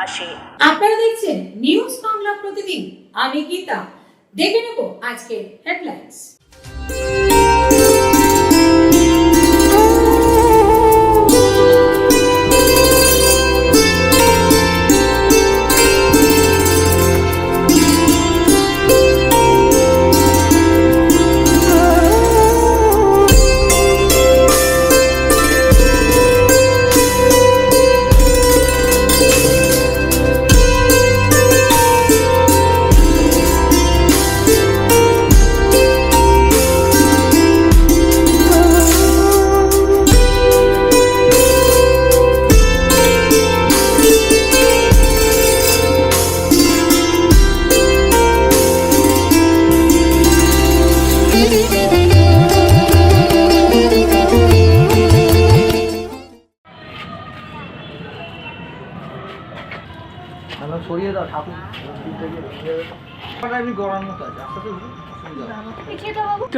পাশে। আপনারা দেখছেন নিউজ বাংলা প্রতিদিন, আমি গীতা। দেখে নেব আজকের হেডলাইন্স।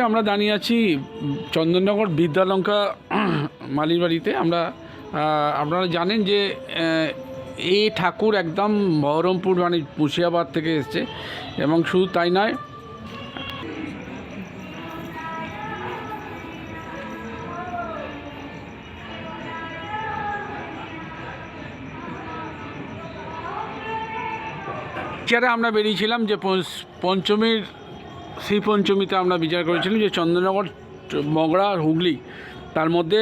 আমরা দাঁড়িয়ে আছি চন্দননগর বিদ্যালঙ্কা মালির বাড়িতে। আপনারা জানেন যে এই ঠাকুর একদম বহরমপুর মানে মুর্শিদাবাদ থেকে এসছে, এবং শুধু তাই নয়, বিচারে আমরা বেরিয়েছিলাম যে পঞ্চমীর শ্রী পঞ্চমীতে আমরা বিচার করেছিলাম যে চন্দননগর, মগরা আর হুগলি, তার মধ্যে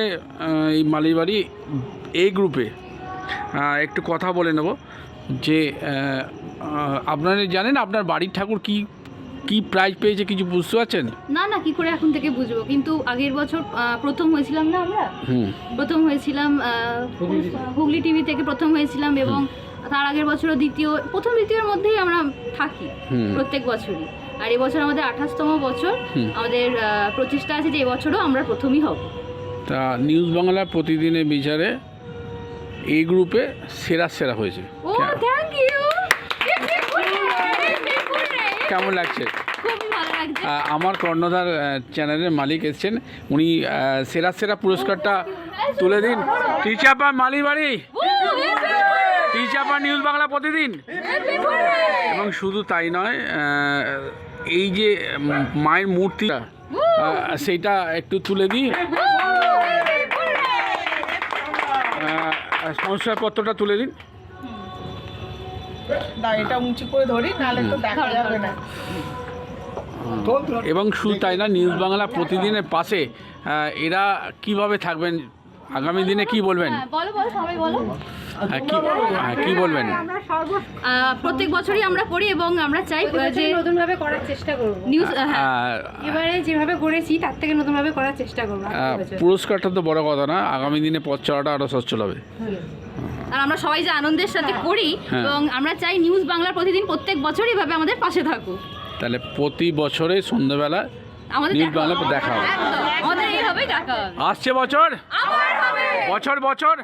এই মালিবাড়ি এই গ্রুপে একটু কথা বলে নেব যে আপনারা জানেন আপনার বাড়ির ঠাকুর কি প্রাইজ পেয়েছে, কিছু বুঝতে পারছেন? না কি করে এখন থেকে বুঝবো, কিন্তু আগের বছর প্রথম হয়েছিলাম না আমরা, প্রথম হয়েছিলাম হুগলি টিভি থেকে প্রথম হয়েছিলাম, এবং তার আগের বছরও প্রথম দ্বিতীয়ের মধ্যেই আমরা থাকি প্রত্যেক বছরই। আর এবছর আমাদের 28তম বছর, আমাদের প্রচেষ্টা আছে যে এবছরও আমরা প্রথমই হব। তা নিউজ বাংলা প্রতিদিনের বিচারে এই গ্রুপে সেরা হয়েছে। ও থ্যাংক ইউ। কেমন লাগছে? খুবই ভালো লাগছে। আমার কর্ণধার চ্যানেলের মালিক এসেছেন, উনি সেরা পুরস্কারটা তুলে দিন। টিচাপা মালিবাড়ি, টিচাপা নিউজ বাংলা প্রতিদিন। এবং শুধু তাই নয়, এই যে মায়ের মূর্তিটা সেইটা একটু তুলে দিই, শংসাপত্রটা তুলে দিন। এটা উঁচু করে ধরি, নাহলে তো দেখা যাবে না। এবং শুধু তাই না, নিউজ বাংলা প্রতিদিনের পাশে এরা কিভাবে থাকবেন আগামী দিনে, কি বলবেন? বলো সবাই বলো। কি বলবেন? প্রত্যেক বছরই আমরা করি, এবং আমরা চাই যে নতুনভাবে করার চেষ্টা করব। নিউজ এবারে যেভাবে করেছি তার থেকে নতুনভাবে করার চেষ্টা করব। পুরস্কারটা তো বড় কথা না, আগামী দিনে পথ চলাটা আরও সচ্ছল হবে। আর আমরা সবাই যে আনন্দের সাথে করি, এবং আমরা চাই নিউজ বাংলার প্রতিদিন প্রত্যেক বছরই এভাবে আমাদের পাশে থাকুক। তাহলে প্রতি বছরে সন্ধ্যাবেলা নিউজ বাংলা দেখা হবে, আমাদের এইভাবেই দেখা হবে। আসছে বছর বছর